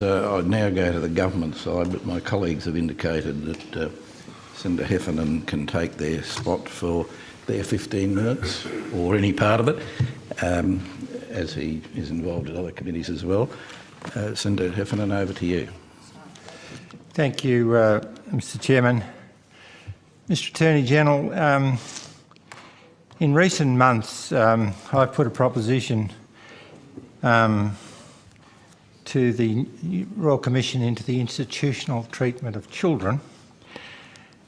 I'd now go to the government side, but my colleagues have indicated that Senator Heffernan can take their spot for their 15 minutes, or any part of it, as he is involved in other committees as well. Senator Heffernan, over to you. Thank you, Mr Chairman. Mr Attorney General, in recent months I've put a proposition to the Royal Commission into the institutional treatment of children.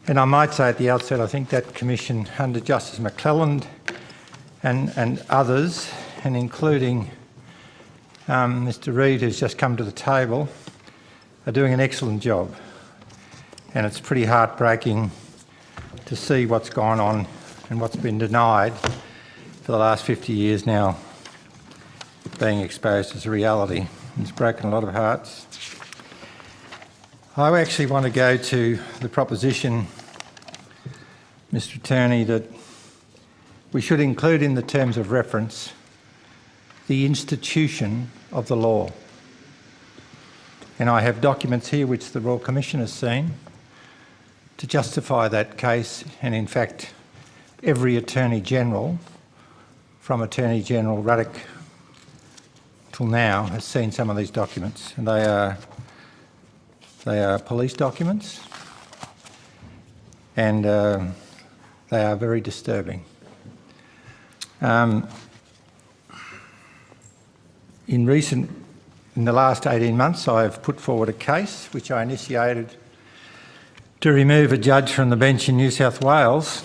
And I might say at the outset, I think that commission under Justice McClelland and others, and including Mr Reid, who's just come to the table, are doing an excellent job. And it's pretty heartbreaking to see what's gone on and what's been denied for the last 50 years now being exposed as a reality. It's broken a lot of hearts. I actually want to go to the proposition, Mr Attorney, that we should include in the terms of reference the institution of the law. And I have documents here which the Royal Commission has seen to justify that case, and in fact every Attorney General, from Attorney General Ruddock till now, has seen some of these documents, and they are police documents, and they are very disturbing. In the last 18 months, I've put forward a case which I initiated to remove a judge from the bench in New South Wales,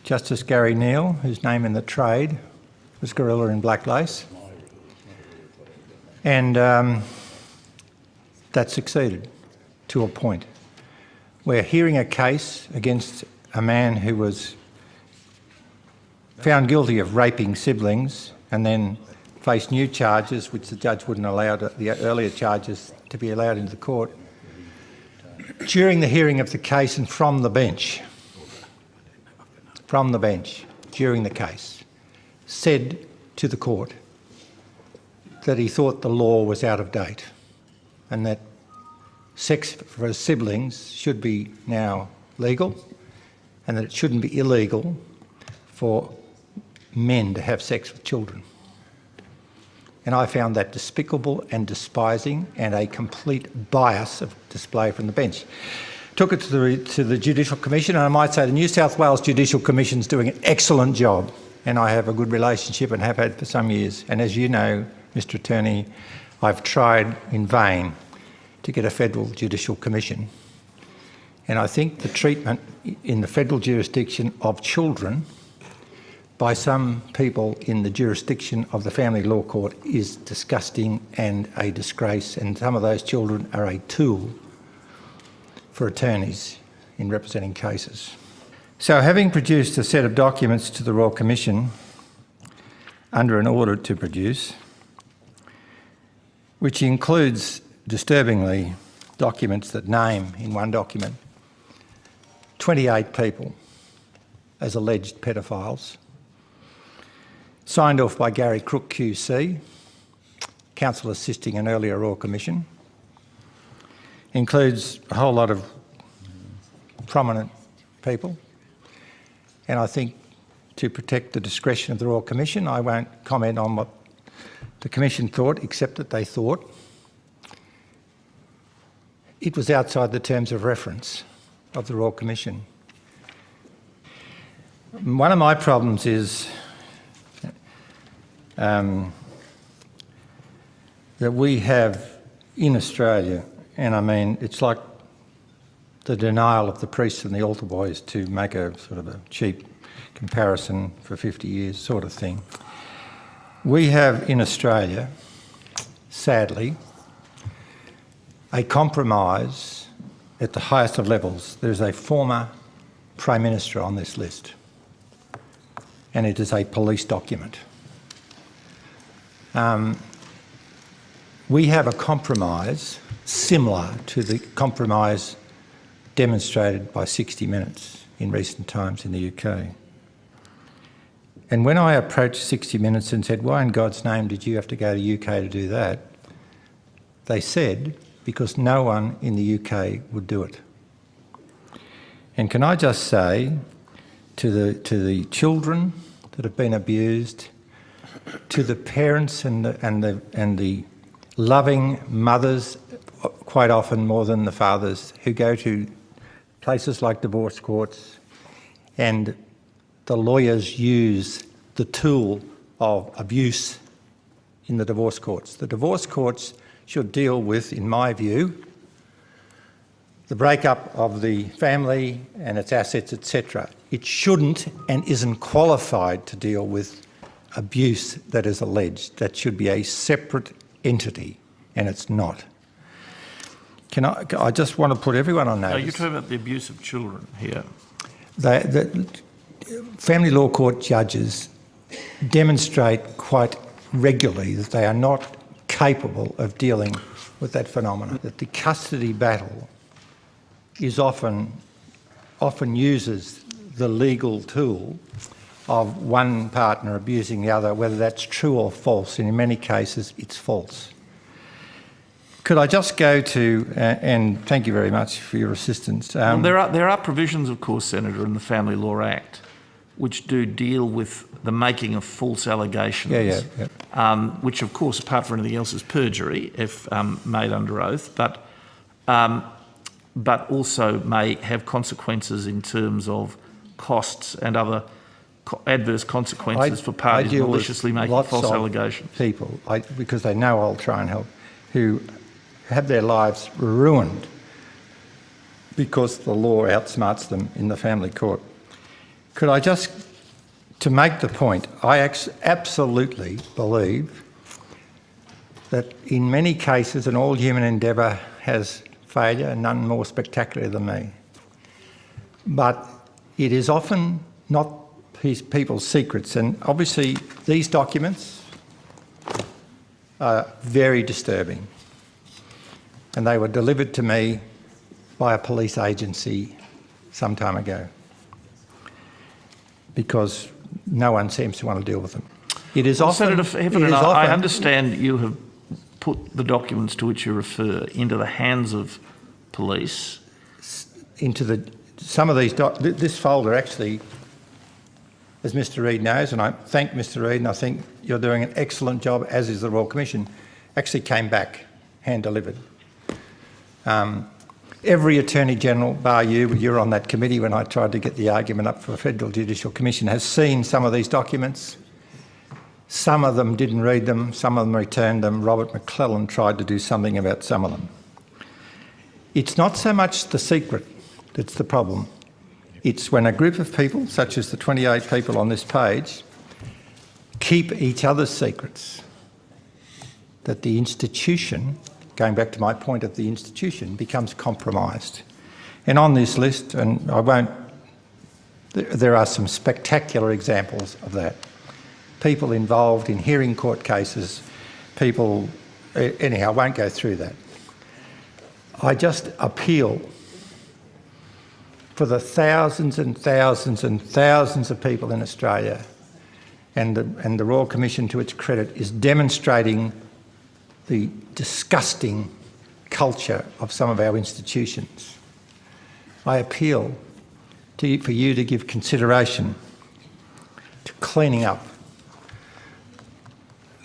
Justice Gary Neal, whose name in the trade was Gorilla in Black Lace. And that succeeded to a point. We're hearing a case against a man who was found guilty of raping siblings and then faced new charges which the judge wouldn't allow the earlier charges to be allowed into the court. During the hearing of the case and from the bench, during the case, said to the court that he thought the law was out of date and that sex for siblings should be now legal and that it shouldn't be illegal for men to have sex with children. And I found that despicable and despising and a complete bias of display from the bench. Took it to the Judicial Commission, and I might say the New South Wales Judicial Commission is doing an excellent job, and I have a good relationship and have had for some years. And as you know, Mr Attorney, I've tried in vain to get a federal judicial commission. And I think the treatment in the federal jurisdiction of children by some people in the jurisdiction of the Family Law Court is disgusting and a disgrace, and some of those children are a tool for attorneys in representing cases. So having produced a set of documents to the Royal Commission under an order to produce, which includes, disturbingly, documents that name in one document 28 people as alleged pedophiles, signed off by Gary Crook QC, counsel assisting an earlier Royal Commission, includes a whole lot of prominent people, and I think to protect the discretion of the Royal Commission, I won't comment on what the Commission thought, except that they thought it was outside the terms of reference of the Royal Commission. One of my problems is that we have in Australia, and I mean it's like the denial of the priests and the altar boys, to make a sort of a cheap comparison for 50 years sort of thing. We have in Australia, sadly, a compromise at the highest of levels. There's a former Prime Minister on this list, and it is a police document. We have a compromise similar to the compromise demonstrated by 60 Minutes in recent times in the UK. And when I approached 60 Minutes and said, why in God's name did you have to go to the UK to do that? They said because no one in the UK would do it. And can I just say to the children that have been abused, to the parents and the loving mothers, quite often more than the fathers, who go to places like divorce courts, and the lawyers use the tool of abuse in the divorce courts. The divorce courts should deal with, in my view, the breakup of the family and its assets, etc. It shouldn't and isn't qualified to deal with abuse that is alleged. That should be a separate entity, and it's not. I just want to put everyone on notice. You're talking about the abuse of children here. The family law court judges demonstrate quite regularly that they are not capable of dealing with that phenomenon, that the custody battle is often uses the legal tool of one partner abusing the other, whether that's true or false, and in many cases it's false. Could I just go to, and thank you very much for your assistance. Well, there are provisions, of course, Senator, in the Family Law Act which do deal with the making of false allegations, which, of course, apart from anything else, is perjury if made under oath, but also may have consequences in terms of costs and other adverse consequences for parties maliciously making false allegations. People, because they know I'll try and help, who have their lives ruined because the law outsmarts them in the family court. Could I just, to make the point, I absolutely believe that in many cases, and all human endeavour has failure, none more spectacular than me, but it is often not people's secrets, and obviously these documents are very disturbing, and they were delivered to me by a police agency some time ago because no one seems to want to deal with them. It is often... Senator Heffernan, I understand you have put the documents to which you refer into the hands of police. Some of these... This folder actually, as Mr Reid knows, and I thank Mr Reid, and I think you're doing an excellent job, as is the Royal Commission, actually came back hand-delivered. Every Attorney-General, bar you, you're on that committee when I tried to get the argument up for a Federal Judicial Commission, has seen some of these documents. Some of them didn't read them, some of them returned them. Robert McClellan tried to do something about some of them. It's not so much the secret that's the problem. It's when a group of people, such as the 28 people on this page, keep each other's secrets, that the institution, going back to my point of the institution, becomes compromised. And on this list, and I won't, there are some spectacular examples of that. People involved in hearing court cases, people, anyhow, I won't go through that. I just appeal for the thousands and thousands and thousands of people in Australia, and the Royal Commission, to its credit, is demonstrating the disgusting culture of some of our institutions. I appeal for you to give consideration to cleaning up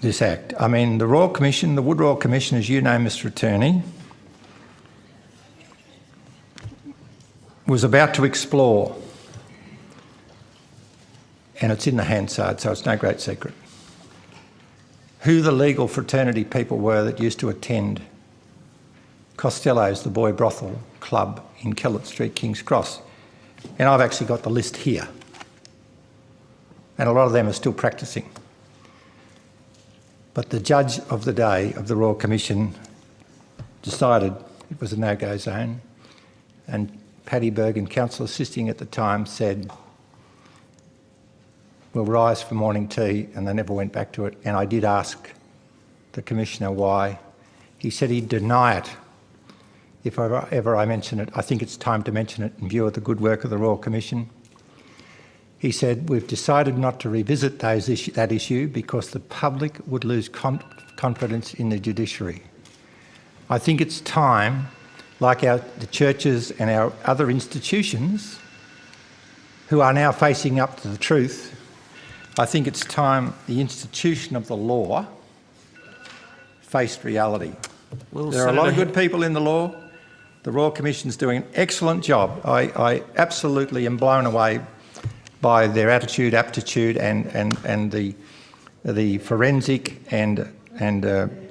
this Act. I mean, the Royal Commission, the Wood Royal Commission, as you know, Mr Attorney, was about to explore, and it's in the Hansard, so it's no great secret, who the legal fraternity people were that used to attend Costello's, the boy brothel club in Kellett Street, King's Cross. And I've actually got the list here. And a lot of them are still practising. But the judge of the day of the Royal Commission decided it was a no-go zone, and Paddy Bergen, counsel assisting at the time, said, "We'll rise for morning tea," and they never went back to it. And I did ask the Commissioner why. He said he'd deny it if ever I mention it. I think it's time to mention it in view of the good work of the Royal Commission. He said, "We've decided not to revisit that issue because the public would lose confidence in the judiciary." I think it's time, like the churches and our other institutions who are now facing up to the truth, I think it's time the institution of the law faced reality. Well, there are a lot of good people in the law. The Royal Commission's doing an excellent job. I absolutely am blown away by their attitude, aptitude and the forensic and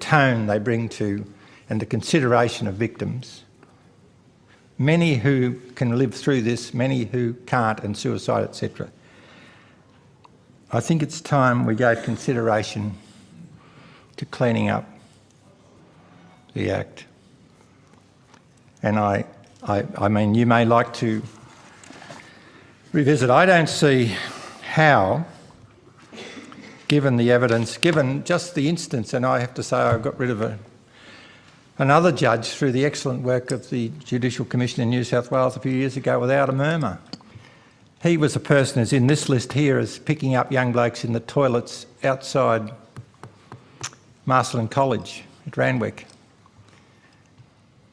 tone they bring to and the consideration of victims. Many who can live through this, many who can't, and suicide, etc. I think it's time we gave consideration to cleaning up the Act. And I mean, you may like to revisit. I don't see how, given the evidence, given just the instance, and I have to say I got rid of another judge through the excellent work of the Judicial Commission in New South Wales a few years ago without a murmur. He was a person who's in this list here as picking up young blokes in the toilets outside Marcellin College at Randwick.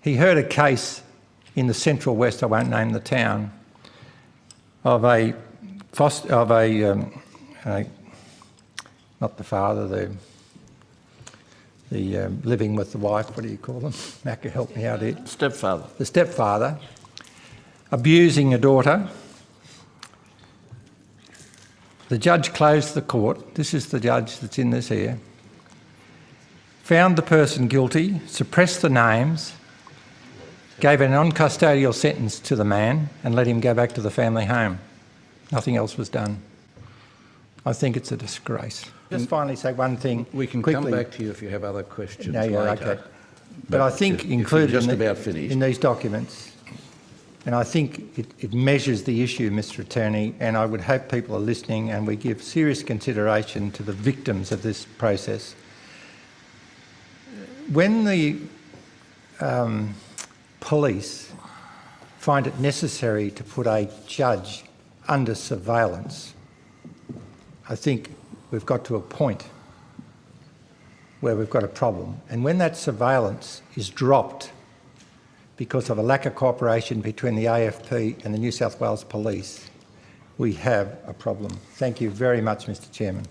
He heard a case in the Central West, I won't name the town, of not the father, the living with the wife, what do you call them? Macca, help me out here. Stepfather. The stepfather, abusing a daughter. The judge closed the court. This is the judge that's in this here. Found the person guilty, suppressed the names, gave a non-custodial sentence to the man and let him go back to the family home. Nothing else was done. I think it's a disgrace. Just finally say one thing We can quickly. come back to you if you have other questions Yeah, later. okay. But I think included in these documents, and I think it measures the issue, Mr Attorney, and I would hope people are listening and we give serious consideration to the victims of this process. When the police find it necessary to put a judge under surveillance, I think we've got to a point where we've got a problem. And when that surveillance is dropped because of a lack of cooperation between the AFP and the New South Wales Police, we have a problem. Thank you very much, Mr Chairman.